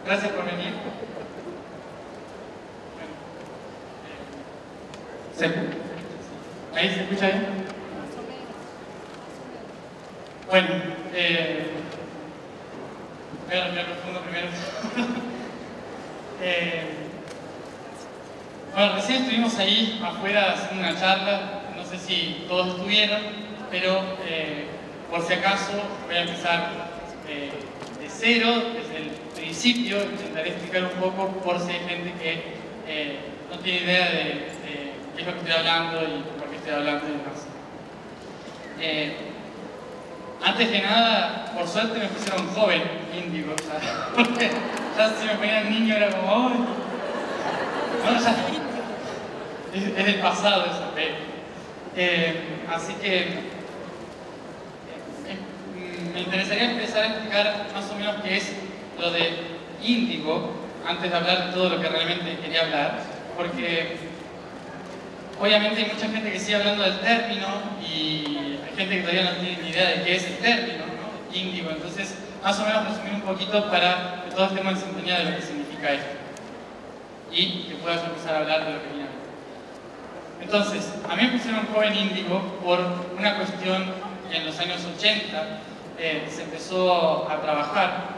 Gracias por venir. ¿Ahí se escucha bien? Bueno, voy a respirar profundo primero. Bueno, recién estuvimos ahí afuera haciendo una charla, no sé si todos estuvieron, pero por si acaso voy a empezar de cero, desde el principio. Intentaré explicar un poco por si hay gente que no tiene idea de qué es lo que estoy hablando y por qué estoy hablando y demás. Antes que nada, por suerte me pusieron joven índigo, porque ya si me ponían niño era como, ¡ay! No, ya, es del pasado esa fe. Así que me interesaría empezar a explicar más o menos qué es lo de índigo, antes de hablar de todo lo que realmente quería hablar, porque obviamente hay mucha gente que sigue hablando del término y hay gente que todavía no tiene ni idea de qué es el término, ¿no? Índigo. Entonces, más o menos resumir un poquito para que todos estemos en sintonía de lo que significa esto y que puedas empezar a hablar de lo que viene a ver. Entonces, a mí me pusieron joven índigo por una cuestión que en los años 80 se empezó a trabajar,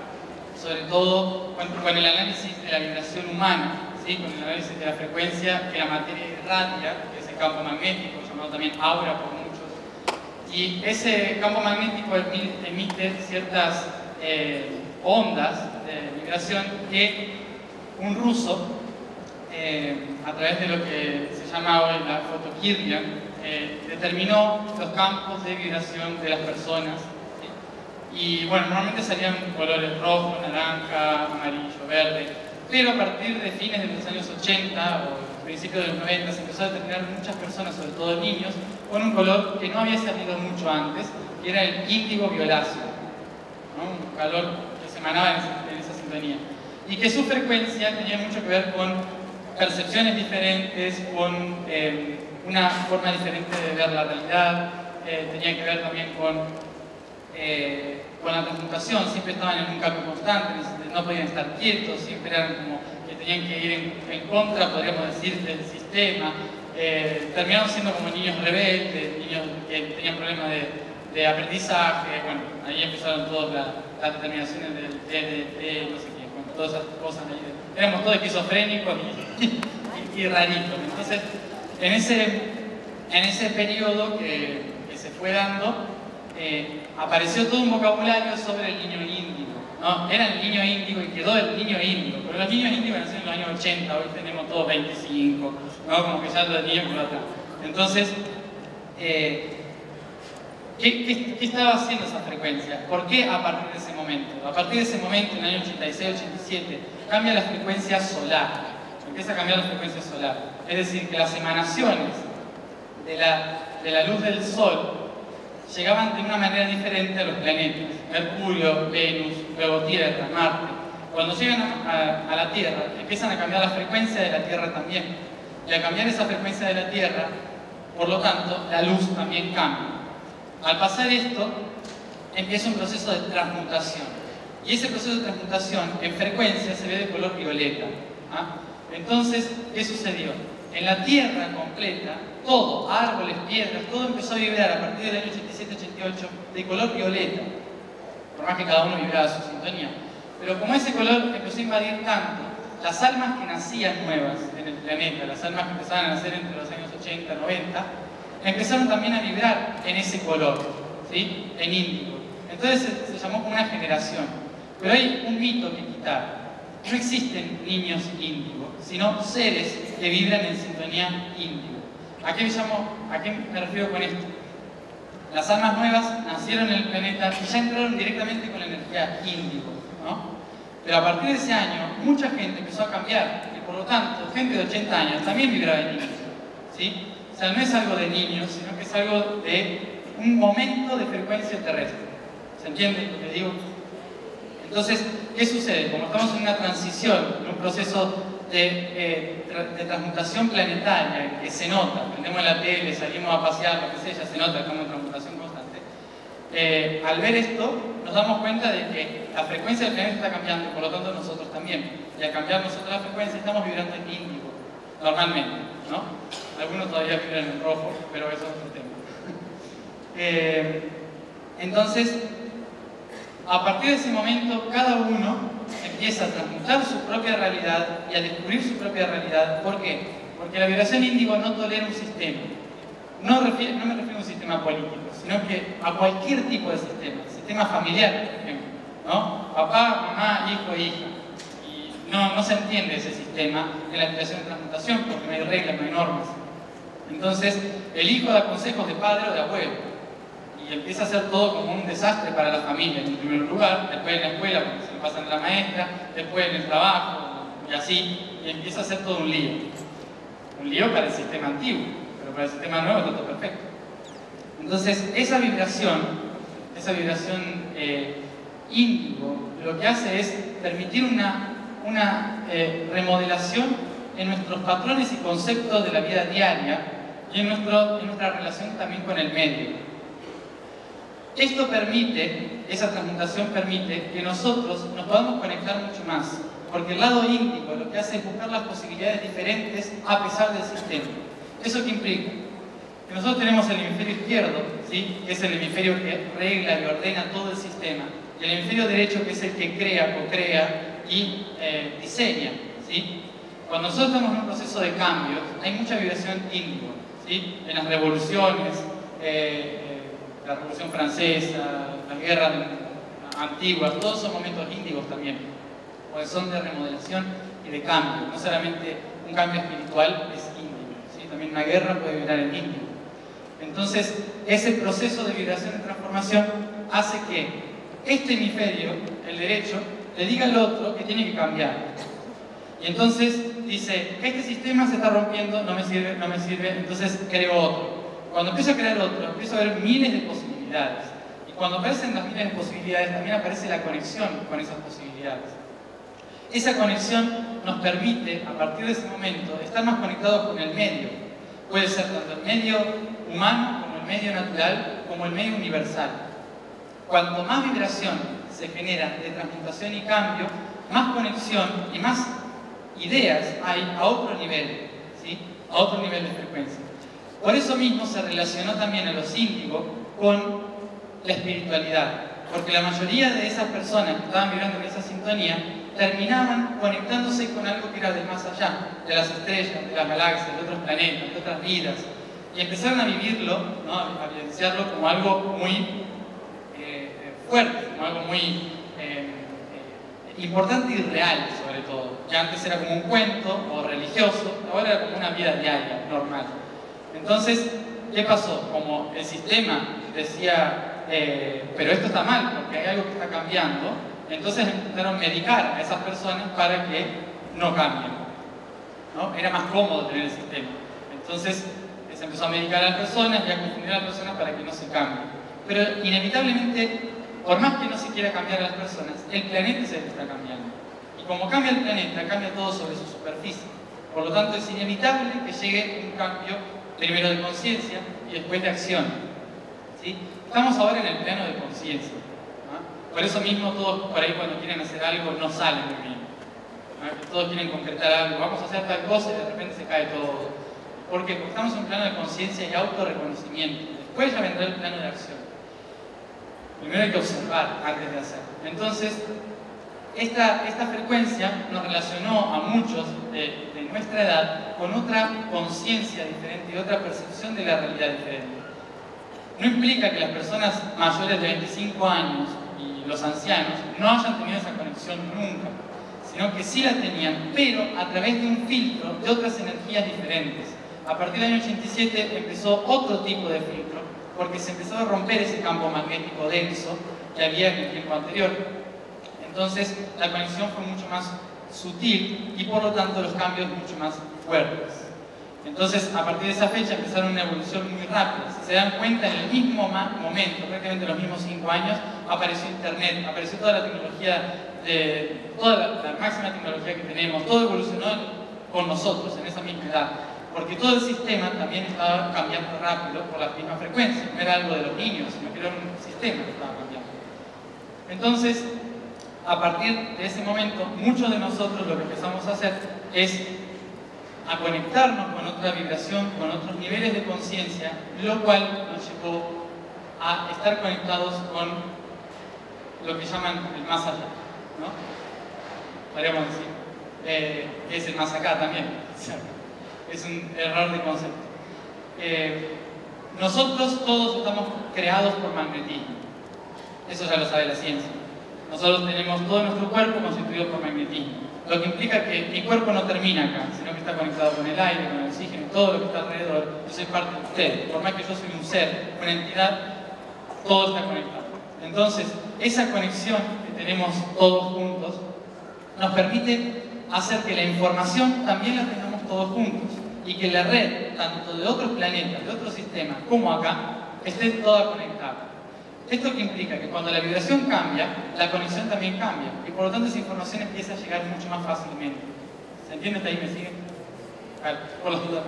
sobre todo con el análisis de la vibración humana, ¿sí? Con el análisis de la frecuencia que la materia irradia, que es el campo magnético, llamado también aura por muchos. Y ese campo magnético emite ciertas ondas de vibración que un ruso, a través de lo que se llama hoy la fotoquirlia, determinó los campos de vibración de las personas. ¿Sí? Y bueno, normalmente salían colores rojo, naranja, amarillo, verde, pero a partir de fines de los años 80 o principios de los 90 se empezó a determinar muchas personas, sobre todo niños, con un color que no había salido mucho antes, que era el índigo violáceo, ¿no? Un calor que se emanaba en esa sintonía, y que su frecuencia tenía mucho que ver con percepciones diferentes, con una forma diferente de ver la realidad, tenía que ver también con la transmutación. Siempre estaban en un cambio constante, no podían estar quietos, siempre eran como que tenían que ir en contra, podríamos decir, del sistema. Terminaron siendo como niños rebeldes, niños que tenían problemas de aprendizaje. Bueno, ahí empezaron todas las determinaciones del DDT, no sé qué, bueno, todas esas cosas ahí. Éramos todos esquizofrénicos y raritos. Entonces, en ese periodo que se fue dando, apareció todo un vocabulario sobre el niño índigo, ¿no? Era el niño índigo y quedó el niño índigo, pero los niños índigos nacieron en los años 80, hoy tenemos todos 25, ¿no? Como que ya los niños por atrás. Entonces, ¿qué estaba haciendo esa frecuencia? ¿Por qué a partir de ese momento? A partir de ese momento, en el año 86, 87, cambia la frecuencia solar, empieza a cambiar la frecuencia solar. Es decir, que las emanaciones de la luz del Sol llegaban de una manera diferente a los planetas, Mercurio, Venus, luego Tierra, Marte. Cuando llegan a la Tierra, empiezan a cambiar la frecuencia de la Tierra también. Y al cambiar esa frecuencia de la Tierra, por lo tanto, la luz también cambia. Al pasar esto, empieza un proceso de transmutación. Y ese proceso de transmutación en frecuencia se ve de color violeta. ¿Ah? Entonces, ¿qué sucedió? En la Tierra completa, todo, árboles, piedras, todo empezó a vibrar a partir del año 87-88 de color violeta. Por más que cada uno vibrara su sintonía. Pero como ese color empezó a invadir tanto, las almas que nacían nuevas en el planeta, las almas que empezaban a nacer entre los años 80 y 90, empezaron también a vibrar en ese color, ¿sí? En índigo. Entonces se llamó como una generación. Pero hay un mito que quitar. No existen niños índigo, sino seres que vibran en sintonía índigo. ¿A qué me refiero con esto? Las almas nuevas nacieron en el planeta y ya entraron directamente con la energía índigo, ¿no? Pero a partir de ese año, mucha gente empezó a cambiar, y por lo tanto, gente de 80 años también vibraba en índigo, ¿sí? O sea, no es algo de niños, sino que es algo de un momento de frecuencia terrestre. ¿Se entiende lo que digo? Entonces, ¿qué sucede? Como estamos en una transición, en un proceso de transmutación planetaria que se nota, prendemos la tele, salimos a pasear, lo que sea, ya se nota como transmutación constante, al ver esto, nos damos cuenta de que la frecuencia del planeta está cambiando, y por lo tanto nosotros también. Y al cambiar nosotros la frecuencia, estamos vibrando en índigo, normalmente, ¿no? Algunos todavía vibran en rojo, pero eso es otro tema. Entonces, a partir de ese momento, cada uno empieza a transmutar su propia realidad y a descubrir su propia realidad. ¿Por qué? Porque la vibración índigo no tolera un sistema. No me refiero a un sistema político, sino que a cualquier tipo de sistema familiar, por ejemplo, ¿no? Papá, mamá, hijo, hija. Y no se entiende ese sistema en la vibración de transmutación porque no hay reglas, no hay normas. Entonces, el hijo da consejos de padre o de abuelo. Y empieza a ser todo como un desastre para la familia, en primer lugar, después en la escuela, porque se lo pasan a la maestra, después en el trabajo, y así, y empieza a ser todo un lío. Un lío para el sistema antiguo, pero para el sistema nuevo está todo perfecto. Entonces, esa vibración índigo, lo que hace es permitir una remodelación en nuestros patrones y conceptos de la vida diaria y en nuestra relación también con el medio. Esto permite, esa transmutación permite que nosotros nos podamos conectar mucho más, porque el lado índigo lo que hace es buscar las posibilidades diferentes a pesar del sistema. ¿Eso qué implica? Que nosotros tenemos el hemisferio izquierdo, ¿sí? Que es el hemisferio que regla y ordena todo el sistema, y el hemisferio derecho, que es el que crea, co-crea y diseña, ¿sí? Cuando nosotros estamos en un proceso de cambios, hay mucha vibración índigo, ¿sí? En las revoluciones, la Revolución Francesa, las guerras antiguas, todos son momentos índigos también, porque son de remodelación y de cambio. No solamente un cambio espiritual es índigo, ¿sí? También una guerra puede vibrar en índigo. Entonces, ese proceso de vibración y transformación hace que este hemisferio, el derecho, le diga al otro que tiene que cambiar. Y entonces dice, este sistema se está rompiendo, no me sirve, entonces creo otro. Cuando empiezo a crear otro, empiezo a ver miles de posibilidades. Y cuando aparecen las miles de posibilidades, también aparece la conexión con esas posibilidades. Esa conexión nos permite, a partir de ese momento, estar más conectados con el medio. Puede ser tanto el medio humano, como el medio natural, como el medio universal. Cuanto más vibración se genera de transmutación y cambio, más conexión y más ideas hay a otro nivel, ¿sí? A otro nivel de frecuencia. Por eso mismo se relacionó también a los índigos con la espiritualidad, porque la mayoría de esas personas que estaban vibrando en esa sintonía terminaban conectándose con algo que era del más allá, de las estrellas, de las galaxias, de otros planetas, de otras vidas, y empezaron a vivirlo, ¿no? A vivenciarlo como algo muy fuerte, como algo muy importante y real, sobre todo. Ya antes era como un cuento o religioso, ahora era como una vida diaria, normal. Entonces, ¿qué pasó? Como el sistema decía, pero esto está mal porque hay algo que está cambiando, entonces intentaron medicar a esas personas para que no cambien, ¿no? Era más cómodo tener el sistema. Entonces, se empezó a medicar a las personas y a confundir a las personas para que no se cambien. Pero inevitablemente, por más que no se quiera cambiar a las personas, el planeta es el que está cambiando. Y como cambia el planeta, cambia todo sobre su superficie. Por lo tanto, es inevitable que llegue un cambio primero de conciencia y después de acción, ¿sí? Estamos ahora en el plano de conciencia, ¿no? Por eso mismo todos por ahí cuando quieren hacer algo no sale muy bien, ¿no? Todos quieren concretar algo, vamos a hacer tal cosa y de repente se cae todo. ¿Por qué? Porque estamos en un plano de conciencia y autorreconocimiento. Después ya vendrá el plano de acción. Primero hay que observar antes de hacer. Entonces, esta frecuencia nos relacionó a muchos de nuestra edad con otra conciencia diferente y otra percepción de la realidad diferente. No implica que las personas mayores de 25 años y los ancianos no hayan tenido esa conexión nunca, sino que sí la tenían, pero a través de un filtro de otras energías diferentes. A partir del año 87 empezó otro tipo de filtro, porque se empezó a romper ese campo magnético denso que había en el tiempo anterior. Entonces la conexión fue mucho más sutil y por lo tanto los cambios mucho más fuertes. Entonces a partir de esa fecha empezaron una evolución muy rápida. Si se dan cuenta, en el mismo momento, prácticamente en los mismos 5 años, apareció Internet, apareció toda la tecnología, toda la máxima tecnología que tenemos, todo evolucionó con nosotros en esa misma edad. porque todo el sistema también estaba cambiando rápido por las mismas frecuencias, no era algo de los niños, sino que era un sistema que estaba cambiando. Entonces, a partir de ese momento, muchos de nosotros lo que empezamos a hacer es a conectarnos con otra vibración, con otros niveles de conciencia, lo cual nos llevó a estar conectados con lo que llaman el más allá, ¿no? Podríamos decir, que es el más acá también, ¿cierto? Es un error de concepto. Nosotros todos estamos creados por magnetismo, eso ya lo sabe la ciencia. Nosotros tenemos todo nuestro cuerpo constituido por magnetismo, lo que implica que mi cuerpo no termina acá, sino que está conectado con el aire, con el oxígeno, todo lo que está alrededor. Yo soy parte de usted, por más que yo soy un ser, una entidad, todo está conectado. Entonces, esa conexión que tenemos todos juntos nos permite hacer que la información también la tengamos todos juntos y que la red, tanto de otros planetas, de otros sistemas, como acá, esté toda conectada. ¿Esto qué implica? Que cuando la vibración cambia, la conexión también cambia y por lo tanto esa información empieza a llegar mucho más fácilmente. ¿Se entiende? ¿Hasta ahí me siguen? Por las dudas.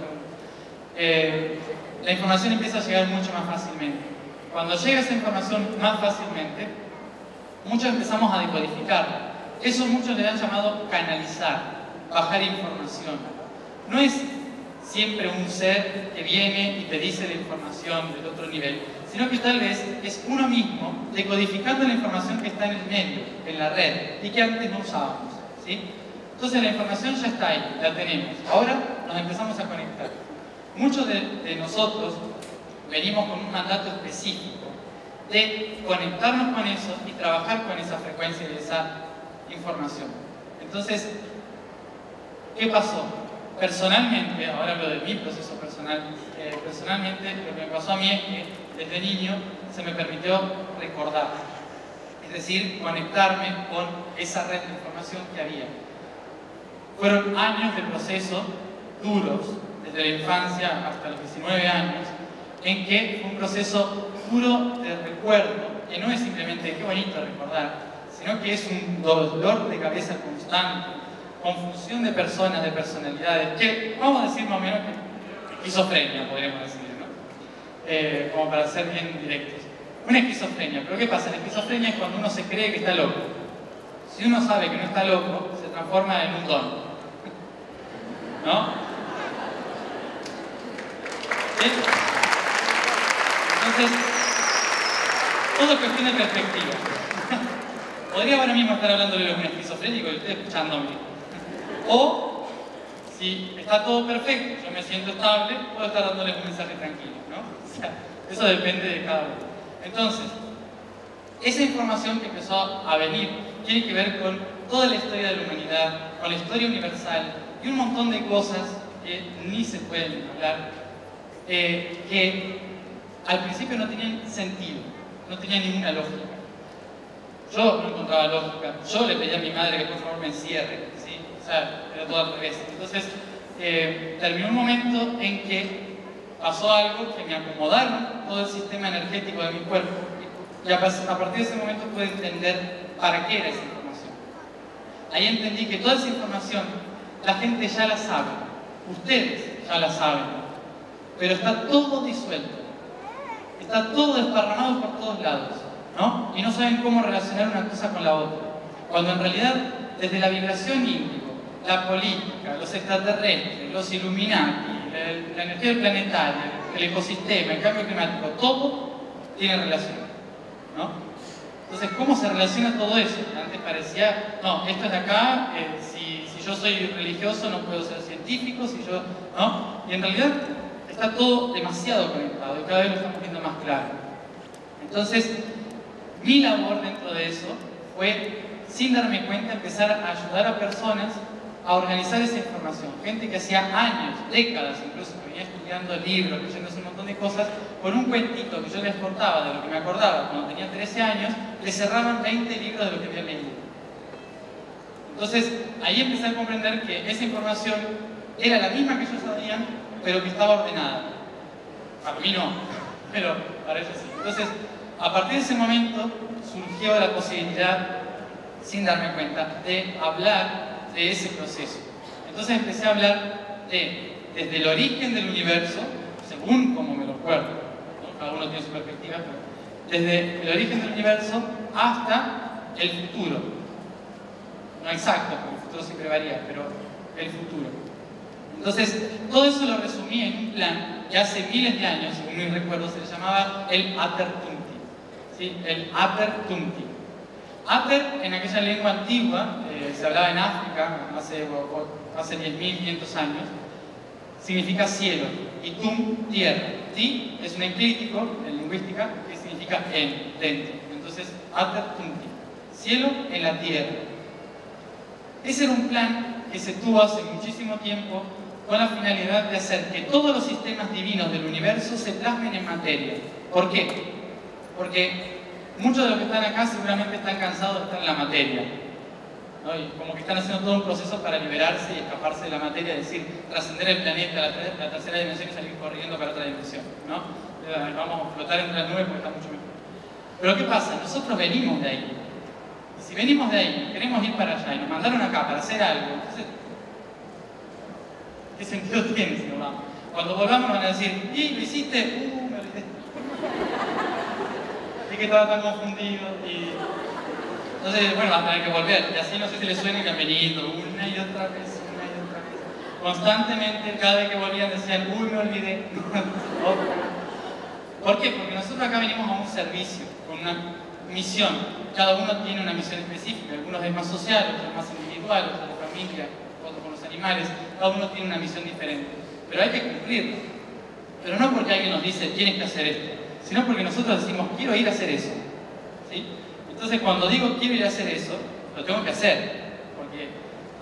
La información empieza a llegar mucho más fácilmente. Cuando llega esa información más fácilmente, muchos empezamos a decodificarla. Eso muchos le han llamado canalizar, bajar información. No es siempre un ser que viene y te dice la información del otro nivel, sino que tal vez es uno mismo decodificando la información que está en el medio, en la red, y que antes no usábamos, ¿sí? Entonces la información ya está ahí, la tenemos. Ahora nos empezamos a conectar. Muchos de nosotros venimos con un mandato específico de conectarnos con eso y trabajar con esa frecuencia y esa información. Entonces, ¿qué pasó? Personalmente, ahora hablo de mi proceso personal, personalmente lo que me pasó a mí es que desde niño se me permitió recordar, es decir, conectarme con esa red de información que había. Fueron años de proceso duros, desde la infancia hasta los 19 años, en que fue un proceso puro de recuerdo, que no es simplemente qué bonito recordar, sino que es un dolor de cabeza constante, confusión de personas, de personalidades, que vamos a decir más o menos que esquizofrenia, podríamos decir, ¿no? Como para ser bien directos. Una esquizofrenia, pero ¿qué pasa? La esquizofrenia es cuando uno se cree que está loco. Si uno sabe que no está loco, se transforma en un don, ¿no? ¿Sí? Entonces, todo es cuestión de perspectiva. Podría ahora mismo estar hablándole de un esquizofrénico y usted escuchándome. O, si está todo perfecto, yo me siento estable, puedo estar dándoles un mensaje tranquilo, ¿no? O sea, eso depende de cada uno. Entonces, esa información que empezó a venir tiene que ver con toda la historia de la humanidad, con la historia universal y un montón de cosas que ni se pueden hablar, que al principio no tenían sentido, no tenían ninguna lógica. Yo no encontraba lógica, yo le pedí a mi madre que por favor me encierre, ¿sí? O sea, era todo al revés. Entonces, terminó un momento en que pasó algo que me acomodaron todo el sistema energético de mi cuerpo y a partir de ese momento pude entender para qué era esa información. Ahí entendí que toda esa información la gente ya la sabe, ustedes ya la saben, pero está todo disuelto, está todo desparramado por todos lados, ¿no? Y no saben cómo relacionar una cosa con la otra, cuando en realidad desde la vibración índigo, la política, los extraterrestres, los Illuminati, la energía planetaria, el ecosistema, el cambio climático, todo tiene relación, ¿no? Entonces, ¿cómo se relaciona todo eso? Antes parecía, no, esto es de acá, si yo soy religioso no puedo ser científico, si yo, ¿no? Y en realidad está todo demasiado conectado y cada vez lo estamos viendo más claro. Entonces, mi labor dentro de eso fue, sin darme cuenta, empezar a ayudar a personas a organizar esa información. Gente que hacía años, décadas incluso, que venía estudiando libros, leyéndose un montón de cosas, con un cuentito que yo les contaba de lo que me acordaba cuando tenía 13 años, les cerraban 20 libros de lo que había leído. Entonces, ahí empecé a comprender que esa información era la misma que ellos sabían, pero que estaba ordenada. Para mí no, pero para ellos sí. Entonces, a partir de ese momento surgió la posibilidad, sin darme cuenta, de hablar de ese proceso. Entonces empecé a hablar de desde el origen del universo, según como me lo acuerdo, ¿no? Cada uno tiene su perspectiva, pero desde el origen del universo hasta el futuro. No exacto, porque el futuro siempre varía, pero el futuro. Entonces, todo eso lo resumí en un plan que hace miles de años, según mis recuerdos, se le llamaba el Ater-Tunti. ¿Sí? El Ater-Tunti. Ater, en aquella lengua antigua, se hablaba en África hace 10.500 años, significa cielo, y tum, tierra. Ti es un enclítico en lingüística que significa en, dentro. Entonces, Ater-Tunti, cielo en la tierra. Ese era un plan que se tuvo hace muchísimo tiempo con la finalidad de hacer que todos los sistemas divinos del universo se plasmen en materia. ¿Por qué? Porque muchos de los que están acá seguramente están cansados de estar en la materia, ¿no? Y como que están haciendo todo un proceso para liberarse y escaparse de la materia, es decir, trascender el planeta, la tercera dimensión y salir corriendo para otra dimensión, ¿no? Vamos a flotar entre las nubes porque está mucho mejor. Pero ¿qué pasa? Nosotros venimos de ahí. Y si venimos de ahí, queremos ir para allá y nos mandaron acá para hacer algo, entonces, ¿qué sentido tiene si nos vamos? Cuando volvamos van a decir, ¿y lo hiciste? Me olvidé. Y que estaba tan confundido. Y... entonces, bueno, van a tener que volver. Y así no sé si les suena que han venido una y otra vez, una y otra vez. Constantemente, cada vez que volvían decían, uy, me olvidé. ¿Por qué? Porque nosotros acá venimos a un servicio, con una misión. Cada uno tiene una misión específica. Algunos es más social, otros es más individual, otros de familia, otros con los animales. Cada uno tiene una misión diferente. Pero hay que cumplirla. Pero no porque alguien nos dice, tienes que hacer esto, sino porque nosotros decimos, quiero ir a hacer eso. ¿Sí? Entonces, cuando digo quiero ir a hacer eso, lo tengo que hacer. Porque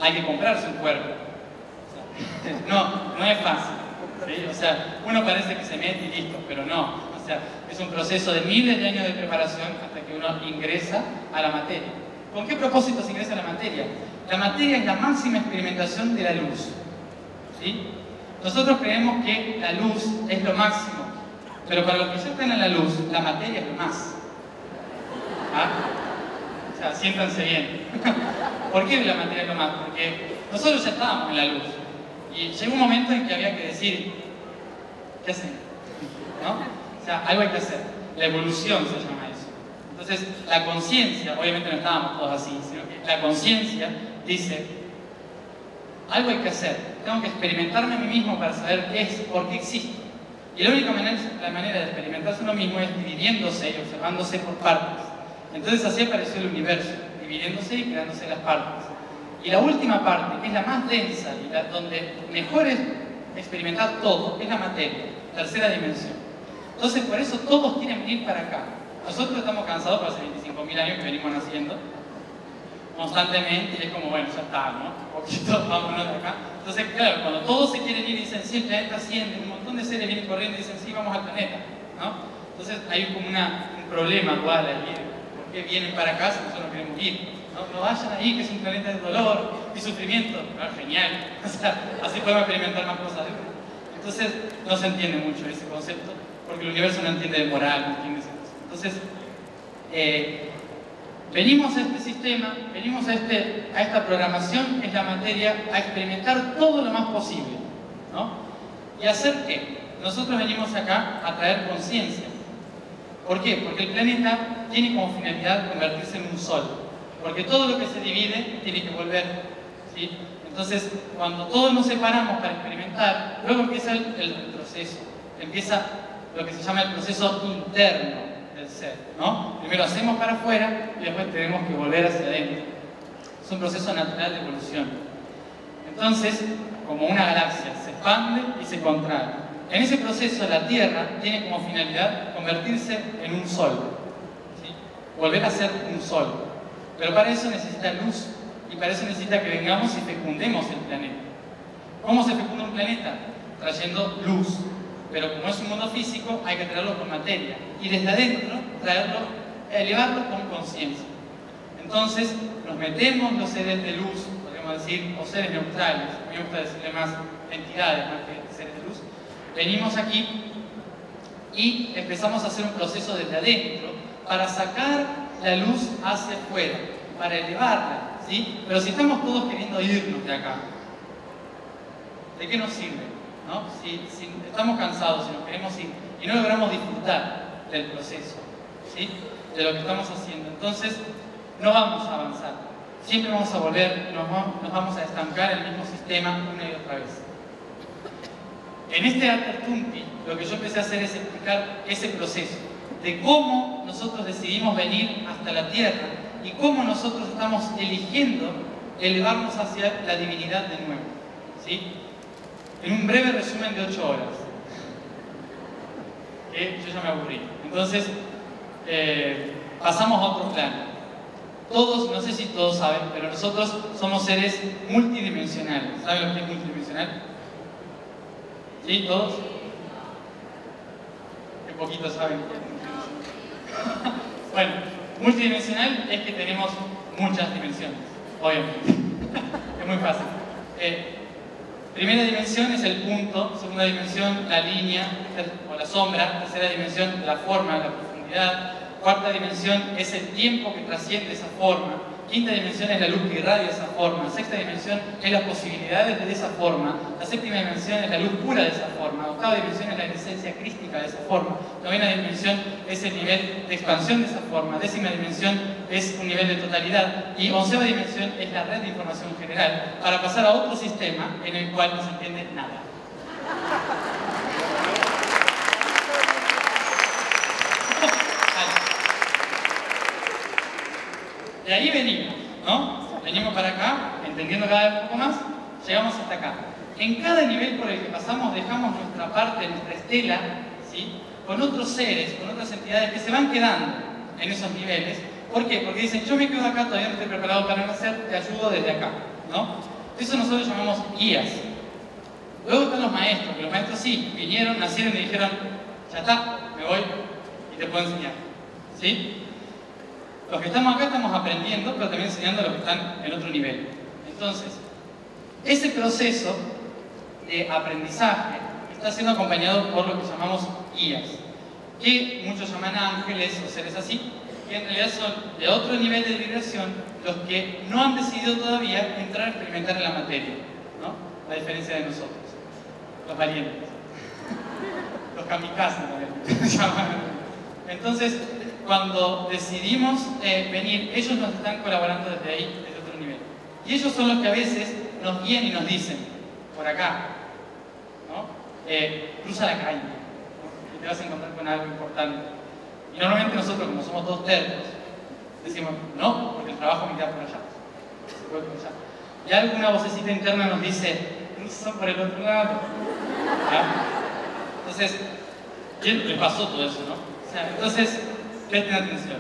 hay que comprarse un cuerpo. O sea, no es fácil. ¿Sí? O sea, uno parece que se mete y listo, pero no. O sea, es un proceso de miles de años de preparación hasta que uno ingresa a la materia. ¿Con qué propósito se ingresa a la materia? La materia es la máxima experimentación de la luz. ¿Sí? Nosotros creemos que la luz es lo máximo, pero para los que ya están en la luz, la materia es lo más. ¿Ah? O sea, siéntanse bien. ¿Por qué la materia es lo más? Porque nosotros ya estábamos en la luz. Y llegó un momento en que había que decir, ¿qué hacen? ¿No? O sea, algo hay que hacer. La evolución se llama eso. Entonces, la conciencia, obviamente no estábamos todos así, sino que la conciencia dice, algo hay que hacer. Tengo que experimentarme a mí mismo para saber qué es, por qué existo. Y la única manera de experimentarse uno mismo es dividiéndose y observándose por partes. Entonces así apareció el universo, dividiéndose y creándose las partes. Y la última parte, que es la más densa y donde mejor es experimentar todo, es la materia, tercera dimensión. Entonces por eso todos quieren venir para acá. Nosotros estamos cansados por hace 25.000 años que venimos naciendo constantemente y es como, bueno, ya está, ¿no? Un poquito, vámonos de acá. Entonces, claro, cuando todos se quieren ir y dicen, sí, el planeta asciende, un montón de seres vienen corriendo y dicen, sí, vamos al planeta, ¿no? Entonces hay como un problema igual ahí, ¿por qué vienen para acá si nosotros queremos ir? No vayan ahí, que es un planeta de dolor y sufrimiento. Genial, o sea, así podemos experimentar más cosas. Entonces, no se entiende mucho ese concepto, porque el universo no entiende de moral, no entiende esas cosas. Entonces, venimos a este sistema, venimos a esta programación, que es la materia, a experimentar todo lo más posible, ¿no? ¿Y hacer qué? Nosotros venimos acá a traer conciencia. ¿Por qué? Porque el planeta tiene como finalidad convertirse en un sol. Porque todo lo que se divide tiene que volver, ¿sí? Entonces, cuando todos nos separamos para experimentar, luego empieza el proceso. Empieza lo que se llama el proceso interno del ser, ¿no? Primero hacemos para afuera y después tenemos que volver hacia adentro. Es un proceso natural de evolución. Entonces, como una galaxia, se expande y se contrae. En ese proceso, la Tierra tiene como finalidad convertirse en un sol, ¿sí? Volver a ser un sol. Pero para eso necesita luz y para eso necesita que vengamos y fecundemos el planeta. ¿Cómo se fecunda un planeta? Trayendo luz. Pero como es un mundo físico, hay que traerlo con materia. Y desde adentro, elevarlo con conciencia. Entonces, nos metemos los seres de luz, podríamos decir, o seres neutrales, a mí me gusta decirle más entidades, más que seres de luz. Venimos aquí y empezamos a hacer un proceso desde adentro para sacar la luz hacia afuera, para elevarla, ¿sí? Pero si estamos todos queriendo irnos de acá, ¿de qué nos sirve? ¿no? Si estamos cansados, si nos queremos ir y no logramos disfrutar del proceso, ¿sí? De lo que estamos haciendo, entonces no vamos a avanzar. Siempre vamos a volver, nos vamos a estancar en el mismo sistema una y otra vez. En este Atertumpi, lo que yo empecé a hacer es explicar ese proceso de cómo nosotros decidimos venir hasta la Tierra y cómo nosotros estamos eligiendo elevarnos hacia la divinidad de nuevo, ¿sí? En un breve resumen de 8 horas, que yo ya me aburrí. Entonces, pasamos a otro plano. Todos, no sé si todos saben, pero nosotros somos seres multidimensionales. ¿Saben lo que es multidimensional? ¿Sí? ¿Todos? Qué poquitos saben. Bueno, multidimensional es que tenemos muchas dimensiones, obviamente. Es muy fácil. Primera dimensión es el punto, segunda dimensión la línea o la sombra, tercera dimensión la forma, la profundidad, cuarta dimensión es el tiempo que trasciende esa forma, quinta dimensión es la luz que irradia esa forma, sexta dimensión es las posibilidades de esa forma, la séptima dimensión es la luz pura de esa forma, octava dimensión es la esencia crística de esa forma, novena dimensión es el nivel de expansión de esa forma, décima dimensión es un nivel de totalidad y onceava dimensión es la red de información general para pasar a otro sistema en el cual no se entiende nada. De ahí venimos, ¿no? Venimos para acá, entendiendo cada vez un poco más, llegamos hasta acá. En cada nivel por el que pasamos dejamos nuestra parte, nuestra estela, ¿sí? Con otros seres, con otras entidades que se van quedando en esos niveles. ¿Por qué? Porque dicen, yo me quedo acá, todavía no estoy preparado para nacer, te ayudo desde acá, ¿no? Eso nosotros llamamos guías. Luego están los maestros, que los maestros sí, vinieron, nacieron y dijeron, ya está, me voy y te puedo enseñar, ¿sí? Los que estamos acá estamos aprendiendo, pero también enseñando a los que están en otro nivel. Entonces, ese proceso de aprendizaje está siendo acompañado por lo que llamamos guías, que muchos llaman ángeles o seres así, que en realidad son de otro nivel de vibración los que no han decidido todavía entrar a experimentar en la materia, ¿no? A diferencia de nosotros, los valientes, los kamikazes también. Entonces, cuando decidimos venir, ellos nos están colaborando desde ahí, desde otro nivel. Y ellos son los que a veces nos guían y nos dicen, por acá, ¿no? Cruza la calle, ¿no? Y te vas a encontrar con algo importante. Y normalmente nosotros, como somos todos tercos, decimos, no, porque el trabajo me queda por allá. Se puede por allá. Y alguna vocecita interna nos dice, cruza por el otro lado. ¿Ya? Entonces, les pasó todo eso, ¿no? O sea, entonces, presten atención.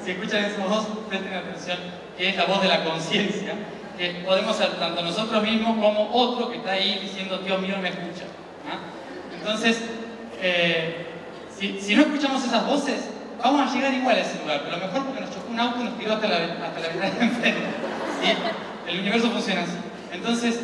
Si escuchan esos dos, presten atención, que es la voz de la conciencia, que podemos ser tanto nosotros mismos como otro que está ahí diciendo, Dios mío, me escucha. ¿Ah? Entonces, si no escuchamos esas voces, vamos a llegar igual a ese lugar, pero lo mejor porque nos chocó un auto y nos tiró hasta la ventana de enfrente. ¿Sí? El universo funciona así. Entonces,